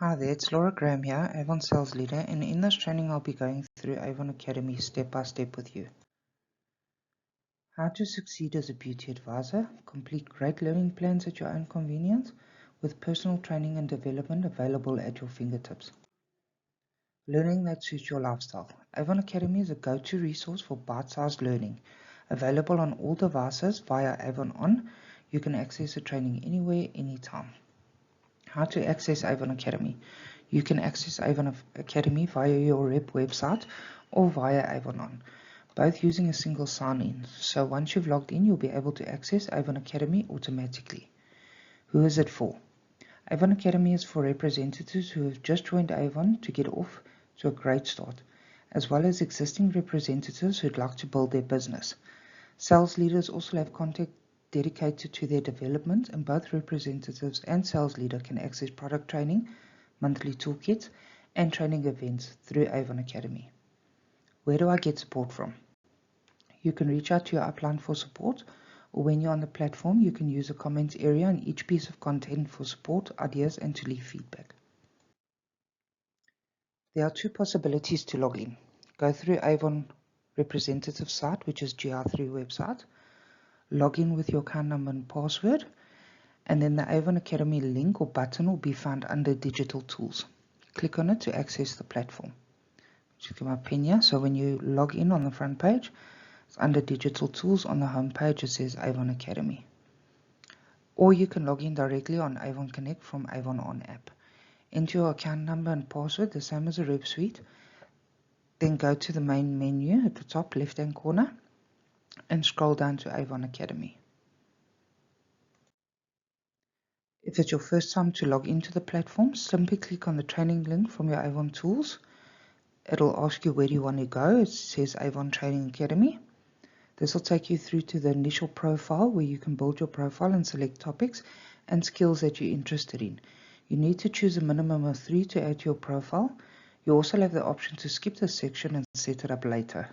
Hi there, it's Laura Graham here, Avon Sales Leader, and in this training I'll be going through Avon Academy step by step with you. How to succeed as a beauty advisor, complete great learning plans at your own convenience, with personal training and development available at your fingertips. Learning that suits your lifestyle. Avon Academy is a go-to resource for bite-sized learning. Available on all devices via Avon On, you can access the training anywhere, anytime. How to access Avon Academy. You can access Avon Academy via your rep website or via Avon On, both using a single sign-in. So once you've logged in, you'll be able to access Avon Academy automatically. Who is it for? Avon Academy is for representatives who have just joined Avon to get off to a great start, as well as existing representatives who'd like to build their business. Sales leaders also have content dedicated to their development, and both representatives and sales leader can access product training, monthly toolkits, and training events through Avon Academy. Where do I get support from? You can reach out to your upline for support, or when you're on the platform, you can use a comments area on each piece of content for support, ideas, and to leave feedback. There are two possibilities to log in. Go through Avon representative site, which is GR3 website. Log in with your account number and password, and then the Avon Academy link or button will be found under Digital Tools. Click on it to access the platform. Just give my pin here. So when you log in on the front page, it's under Digital Tools. On the home page, it says Avon Academy. Or you can log in directly on Avon Connect from Avon On app. Enter your account number and password, the same as a Rep Suite. Then go to the main menu at the top left-hand corner and scroll down to Avon Academy. If it's your first time to log into the platform, simply click on the training link from your Avon Tools. It'll ask you where do you want to go. It says Avon Training Academy. This will take you through to the initial profile where you can build your profile and select topics and skills that you're interested in. You need to choose a minimum of 3 to add to your profile. You also have the option to skip this section and set it up later.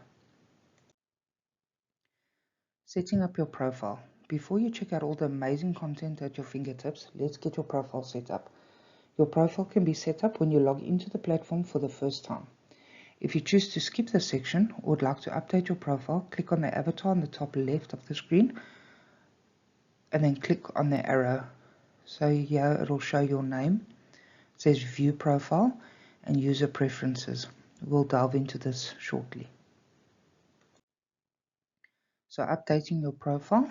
Setting up your profile. Before you check out all the amazing content at your fingertips, let's get your profile set up. Your profile can be set up when you log into the platform for the first time. If you choose to skip this section or would like to update your profile, click on the avatar on the top left of the screen and then click on the arrow. So here it'll show your name. It says View Profile and User Preferences. We'll delve into this shortly. So updating your profile,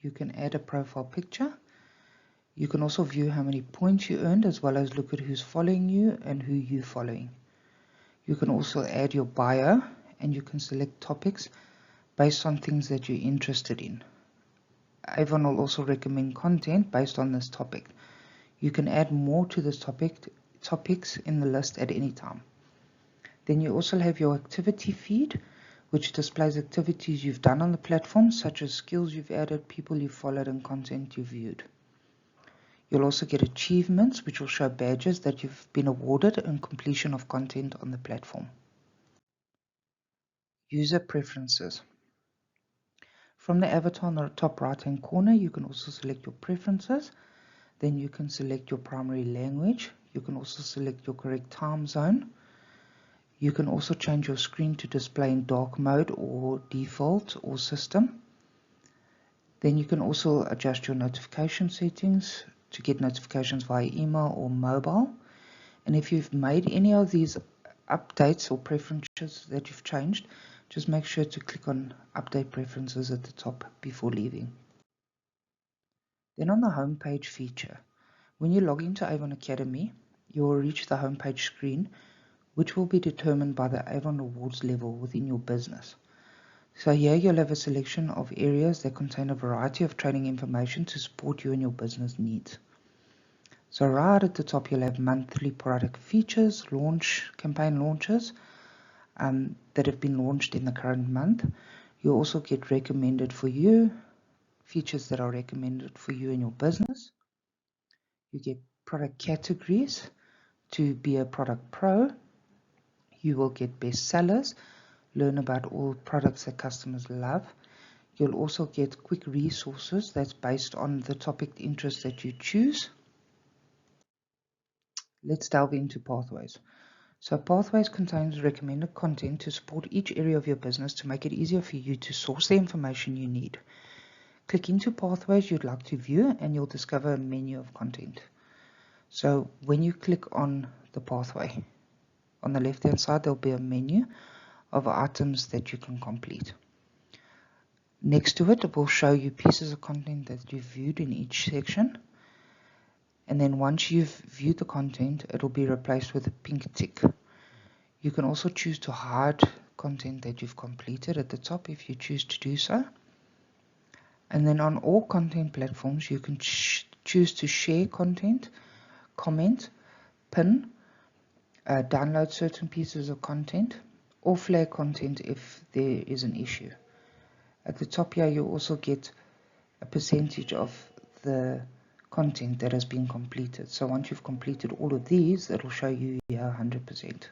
you can add a profile picture. You can also view how many points you earned, as well as look at who's following you and who you're following. You can also add your bio, and you can select topics based on things that you're interested in. Avon will also recommend content based on this topic. You can add more to this topics in the list at any time. Then you also have your activity feed, which displays activities you've done on the platform, such as skills you've added, people you've followed, and content you've viewed. You'll also get achievements, which will show badges that you've been awarded and completion of content on the platform. User preferences. From the avatar on the top right-hand corner, you can also select your preferences. Then you can select your primary language. You can also select your correct time zone. You can also change your screen to display in dark mode or default or system. Then you can also adjust your notification settings to get notifications via email or mobile. And if you've made any of these updates or preferences that you've changed, just make sure to click on Update Preferences at the top before leaving. Then on the home page feature, when you log into Avon Academy, you will reach the home page screen, which will be determined by the Avon Awards level within your business. So here you'll have a selection of areas that contain a variety of training information to support you and your business needs. So right at the top you'll have monthly product features, campaign launches that have been launched in the current month. You'll also get recommended for you, features that are recommended for you and your business. You get product categories to be a product pro. You will get best sellers, learn about all products that customers love. You'll also get quick resources that's based on the topic interest that you choose. Let's delve into pathways. So pathways contains recommended content to support each area of your business to make it easier for you to source the information you need. Click into pathways you'd like to view and you'll discover a menu of content. So when you click on the pathway, on the left hand side there'll be a menu of items that you can complete. Next to it will show you pieces of content that you've viewed in each section. And then once you've viewed the content, it'll be replaced with a pink tick. You can also choose to hide content that you've completed at the top if you choose to do so. And then on all content platforms, you can choose to share content, comment, pin, download certain pieces of content, or flag content if there is an issue. At the top here, you also get a percentage of the content that has been completed. So once you've completed all of these, it'll show you here 100%.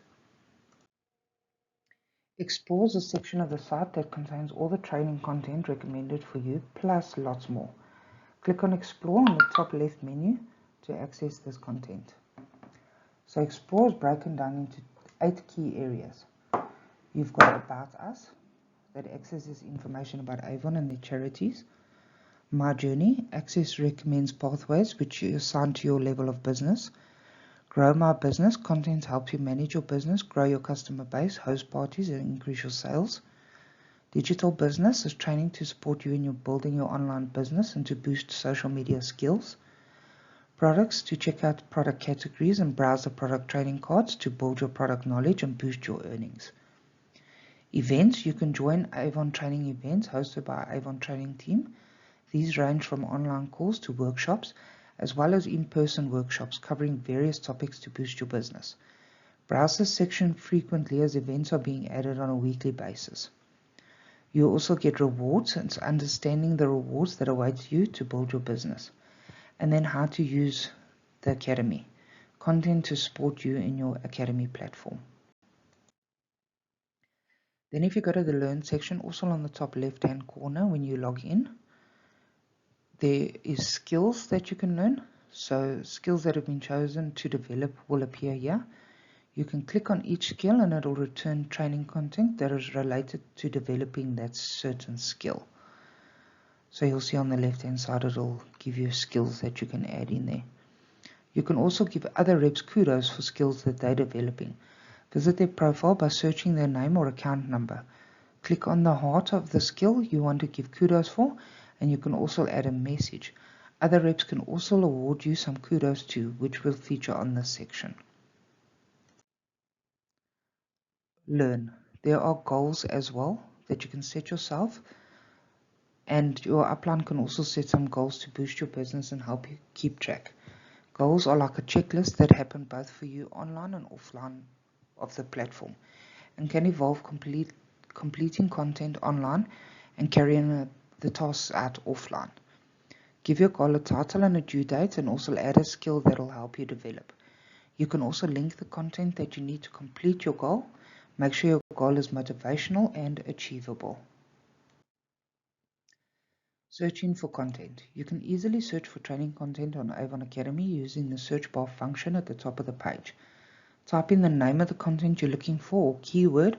Explore is a section of the site that contains all the training content recommended for you, plus lots more. Click on Explore on the top left menu to access this content. So Explore is broken down into 8 key areas. You've got About Us, that accesses information about Avon and their charities. My Journey, Access recommends pathways which you assign to your level of business. Grow My Business, content helps you manage your business, grow your customer base, host parties and increase your sales. Digital Business is training to support you in your building your online business and to boost social media skills. Products, to check out product categories and browse the product trading cards to build your product knowledge and boost your earnings. Events, you can join Avon training events hosted by our Avon training team. These range from online calls to workshops, as well as in-person workshops covering various topics to boost your business. Browse this section frequently as events are being added on a weekly basis. You also get rewards and understanding the rewards that await you to build your business. And then how to use the Academy, content to support you in your Academy platform. Then if you go to the Learn section, also on the top left hand corner when you log in, there is skills that you can learn. So skills that have been chosen to develop will appear here. You can click on each skill and it will return training content that is related to developing that certain skill. So you'll see on the left hand side it will give you skills that you can add in there. You can also give other reps kudos for skills that they're developing. Visit their profile by searching their name or account number. Click on the heart of the skill you want to give kudos for, and you can also add a message. Other reps can also award you some kudos too, which will feature on this section. Learn. There are goals as well that you can set yourself, and your upline can also set some goals to boost your business and help you keep track. Goals are like a checklist that happen both for you online and offline of the platform, and can involve completing content online and carrying the tasks out offline. Give your goal a title and a due date, and also add a skill that will help you develop. You can also link the content that you need to complete your goal. Make sure your goal is motivational and achievable. Searching for content. You can easily search for training content on Avon Academy using the search bar function at the top of the page. Type in the name of the content you're looking for or keyword,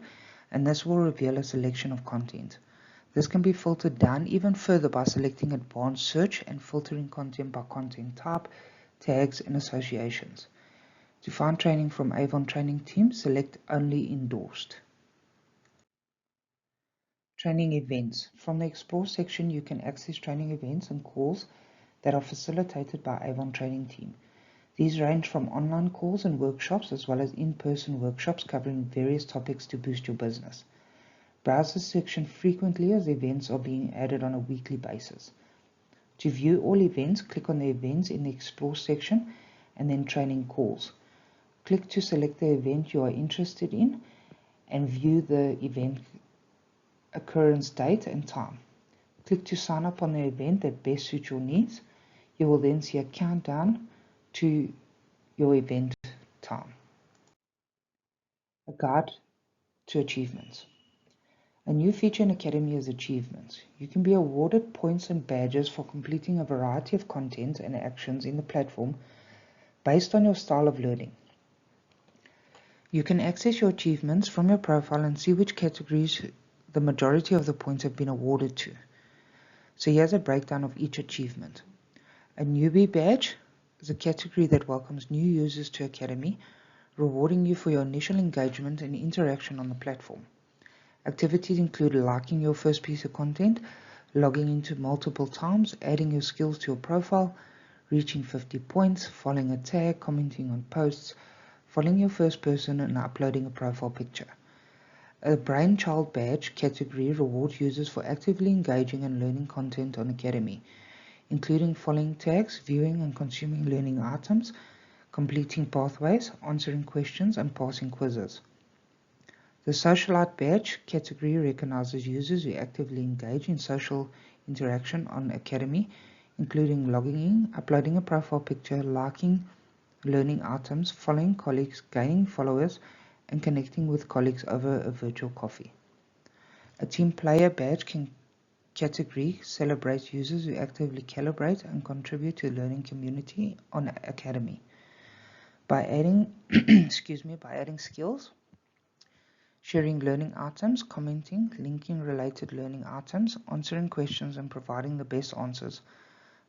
and this will reveal a selection of content. This can be filtered down even further by selecting advanced search and filtering content by content type, tags, and associations. To find training from Avon Training Team, select Only Endorsed. Training events. From the Explore section, you can access training events and calls that are facilitated by Avon Training Team. These range from online calls and workshops as well as in-person workshops covering various topics to boost your business. Browse this section frequently as events are being added on a weekly basis. To view all events, click on the events in the Explore section and then training calls. Click to select the event you are interested in and view the event occurrence date and time. Click to sign up on the event that best suits your needs. You will then see a countdown to your event time. A guide to achievements. A new feature in Academy is achievements. You can be awarded points and badges for completing a variety of content and actions in the platform based on your style of learning. You can access your achievements from your profile and see which categories the majority of the points have been awarded to. So here's a breakdown of each achievement. A newbie badge is a category that welcomes new users to Academy, rewarding you for your initial engagement and interaction on the platform. Activities include liking your first piece of content, logging into multiple times, adding your skills to your profile, reaching 50 points, following a tag, commenting on posts, following your first person, and uploading a profile picture. A Brainchild Badge category rewards users for actively engaging and learning content on Academy, including following tags, viewing and consuming learning items, completing pathways, answering questions, and passing quizzes. The Socialite Badge category recognizes users who actively engage in social interaction on Academy, including logging in, uploading a profile picture, liking learning items, following colleagues, gaining followers, and connecting with colleagues over a virtual coffee. A Team Player Badge category celebrates users who actively calibrate and contribute to the learning community on Academy. By adding, by adding skills, sharing learning items, commenting, linking related learning items, answering questions and providing the best answers,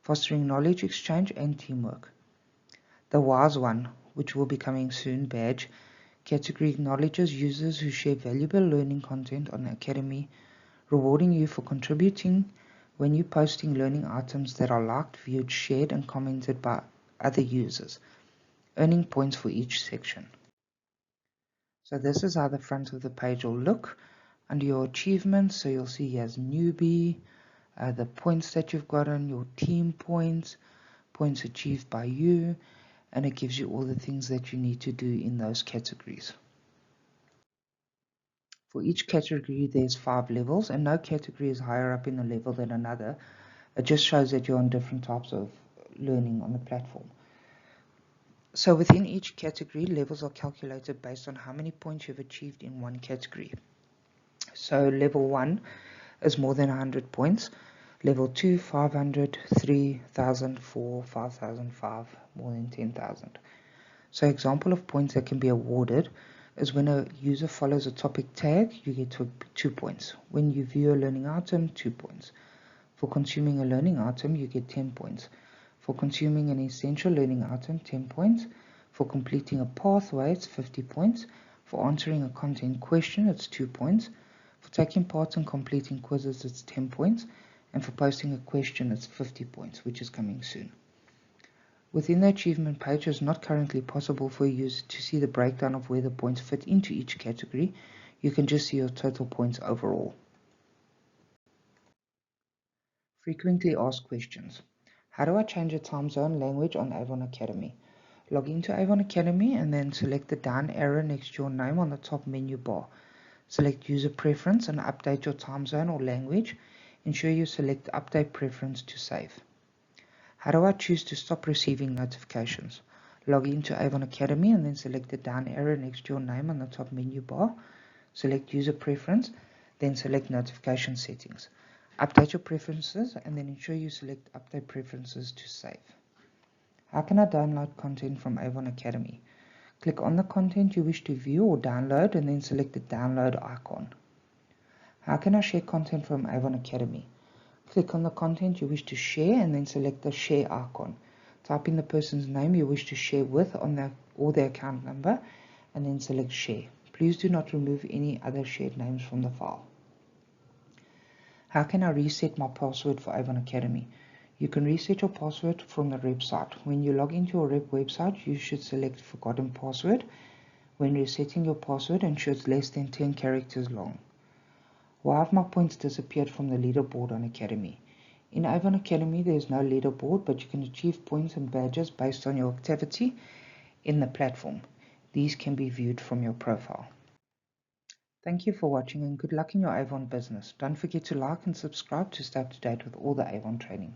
fostering knowledge exchange and teamwork. The Wise One, which will be coming soon, badge category acknowledges users who share valuable learning content on the Academy, rewarding you for contributing when you're posting learning items that are liked, viewed, shared, and commented by other users, earning points for each section. So this is how the front of the page will look. Under your achievements, so you'll see here's newbie, the points that you've gotten, your team points, points achieved by you, and it gives you all the things that you need to do in those categories. For each category, there's 5 levels, and no category is higher up in the level than another. It just shows that you're on different types of learning on the platform. So within each category, levels are calculated based on how many points you've achieved in one category. So level 1 is more than 100 points. Level 2, 500, 3,000, 4, 5,005, more than 10,000. So example of points that can be awarded is when a user follows a topic tag, you get 2 points. When you view a learning item, 2 points. For consuming a learning item, you get 10 points. For consuming an essential learning item, 10 points. For completing a pathway, it's 50 points. For answering a content question, it's 2 points. For taking part in completing quizzes, it's 10 points. And for posting a question, it's 50 points, which is coming soon. Within the achievement page, it's not currently possible for a user to see the breakdown of where the points fit into each category. You can just see your total points overall. Frequently asked questions. How do I change a time zone language on Avon Academy? Log into Avon Academy and then select the down arrow next to your name on the top menu bar. Select user preference and update your time zone or language. Ensure you select update preference to save. How do I choose to stop receiving notifications? Log into Avon Academy and then select the down arrow next to your name on the top menu bar. Select user preference, then select notification settings. Update your preferences and then ensure you select update preferences to save. How can I download content from Avon Academy? Click on the content you wish to view or download and then select the download icon. How can I share content from Avon Academy? Click on the content you wish to share and then select the share icon. Type in the person's name you wish to share with or their account number and then select share. Please do not remove any other shared names from the file. How can I reset my password for Avon Academy? You can reset your password from the rep site. When you log into your rep website, you should select forgotten password. When resetting your password, ensure it's less than 10 characters long. Why have my points disappeared from the leaderboard on Academy? In Avon Academy, there is no leaderboard, but you can achieve points and badges based on your activity in the platform. These can be viewed from your profile. Thank you for watching and good luck in your Avon business. Don't forget to like and subscribe to stay up to date with all the Avon training.